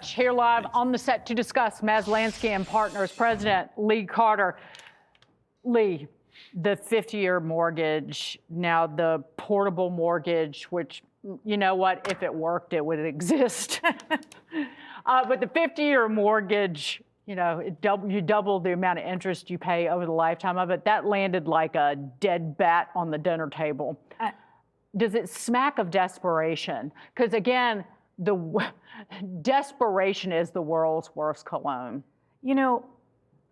much. Here live on the set to discuss Maslanksy and Partners President Lee Carter. Lee, the 50-year mortgage, now the portable mortgage, which, you know what, if it worked, it would exist. But the 50-year mortgage, you know, you double the amount of interest you pay over the lifetime of it. That landed like a dead bat on the dinner table. Does it smack of desperation? Because again, desperation is the world's worst cologne. You know,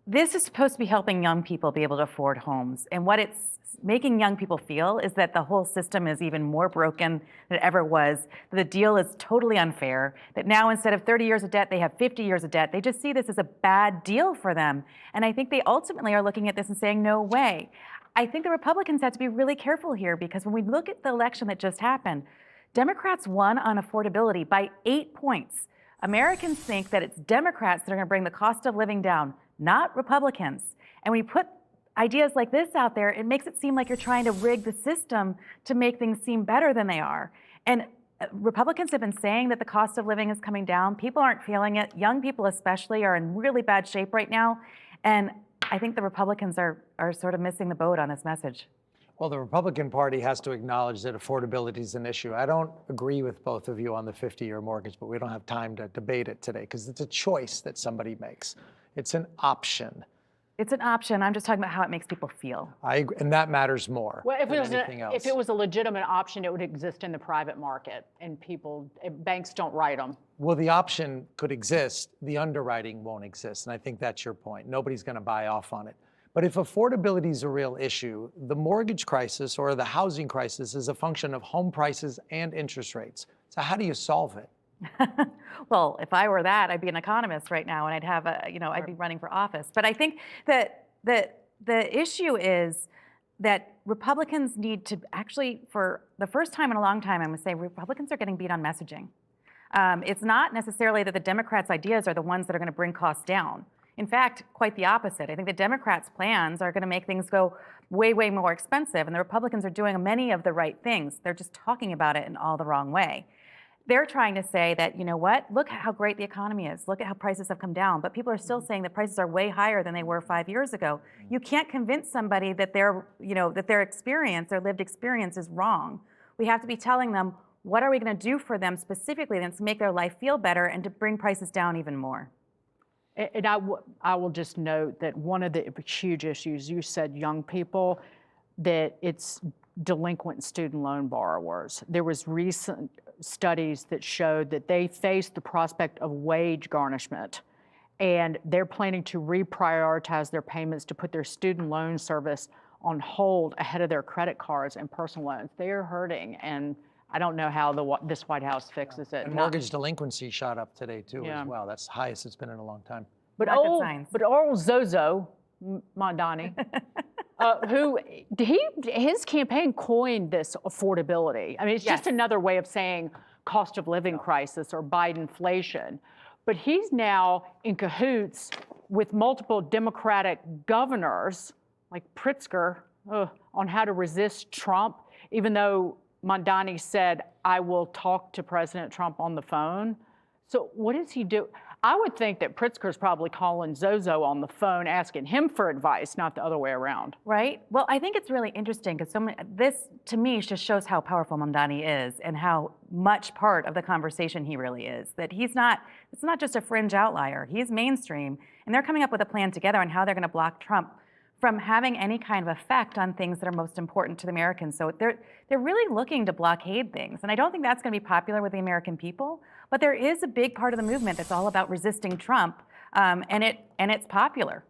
this is supposed to be helping young people be able to afford homes. And what it's making young people feel is that the whole system is even more broken than it ever was, that the deal is totally unfair, that now instead of 30 years of debt, they have 50 years of debt. They just see this as a bad deal for them. And I think they ultimately are looking at this and saying, no way. I think the Republicans have to be really careful here, because when we look at the election that just happened, Democrats won on affordability by 8 points. Americans think that it's Democrats that are going to bring the cost of living down, not Republicans. And when you put ideas like this out there, it makes it seem like you're trying to rig the system to make things seem better than they are. And Republicans have been saying that the cost of living is coming down. People aren't feeling it. Young people especially are in really bad shape right now. And I think the Republicans are sort of missing the boat on this message. Well, the Republican Party has to acknowledge that affordability is an issue. I don't agree with both of you on the 50-year mortgage, but we don't have time to debate it today because it's a choice that somebody makes. It's an option. It's an option. I'm just talking about how it makes people feel. I agree, and that matters more well, than anything else. If it was a legitimate option, it would exist in the private market, and banks don't write them. Well, the option could exist. The underwriting won't exist, and I think that's your point. Nobody's going to buy off on it. But if affordability is a real issue, the mortgage crisis or the housing crisis is a function of home prices and interest rates. So how do you solve it? Well, if I were that, I'd be an economist right now, and I'd have I'd be running for office. But I think that the issue is that Republicans need to actually, for the first time in a long time, I'm going to say Republicans are getting beat on messaging. It's not necessarily that the Democrats' ideas are the ones that are going to bring costs down. In fact, quite the opposite. I think the Democrats' plans are going to make things go way, way more expensive, and the Republicans are doing many of the right things. They're just talking about it in all the wrong way. They're trying to say that, you know what, look at how great the economy is. Look at how prices have come down. But people are still saying that prices are way higher than they were 5 years ago. You can't convince somebody that their lived experience is wrong. We have to be telling them, what are we going to do for them specifically then to make their life feel better and to bring prices down even more? And I will just note that one of the huge issues, you said young people, that it's delinquent student loan borrowers. There was recent studies that showed that they face the prospect of wage garnishment, and they're planning to reprioritize their payments to put their student loan service on hold ahead of their credit cards and personal loans. They are hurting, and I don't know how this White House fixes it. And mortgage delinquency shot up today too as well. That's the highest it's been in a long time. But old Zozo Mondani, his campaign coined this affordability. I mean, it's just another way of saying cost of living crisis or Bidenflation. But he's now in cahoots with multiple Democratic governors, like Pritzker, on how to resist Trump, even though Mondani said, I will talk to President Trump on the phone. So what does he do? I would think that Pritzker's probably calling Zozo on the phone, asking him for advice, not the other way around. Right? Well, I think it's really interesting because this, to me, just shows how powerful Mondani is and how much part of the conversation he really is. That it's not just a fringe outlier. He's mainstream, and they're coming up with a plan together on how they're going to block Trump from having any kind of effect on things that are most important to the Americans. So they're really looking to blockade things. And I don't think that's going to be popular with the American people, but there is a big part of the movement that's all about resisting Trump, and it's popular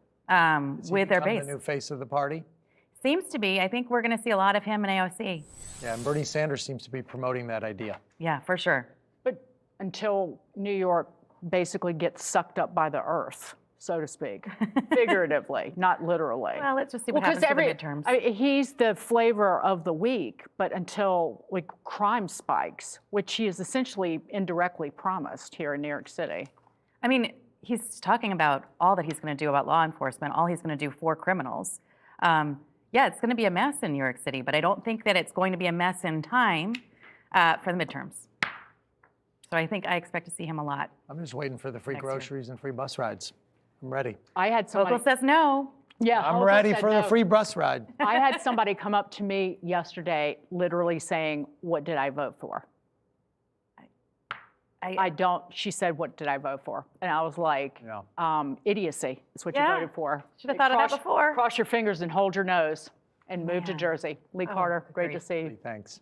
with their base. The new face of the party? Seems to be. I think we're going to see a lot of him in AOC. Yeah, and Bernie Sanders seems to be promoting that idea. Yeah, for sure. But until New York basically gets sucked up by the earth, so to speak, figuratively, not literally. Well, let's just see what happens in the midterms. I mean, he's the flavor of the week, but until crime spikes, which he has essentially indirectly promised here in New York City. I mean, he's talking about all that he's going to do about law enforcement, all he's going to do for criminals. Yeah, it's going to be a mess in New York City, but I don't think that it's going to be a mess in time for the midterms. So I expect to see him a lot. I'm just waiting for the free Next year. groceries and free bus rides. I'm ready. I had somebody. Hochul says no. Yeah, I'm Hochul ready said for the no. free bus ride. I had somebody come up to me yesterday, literally saying, "What did I vote for?" I don't. She said, "What did I vote for?" And I was like, "Idiocy is what you Yeah. voted for." Should have thought of that before. Cross your fingers and hold your nose, and move to Man. Jersey. Lee Carter, great to great. see you. Thanks.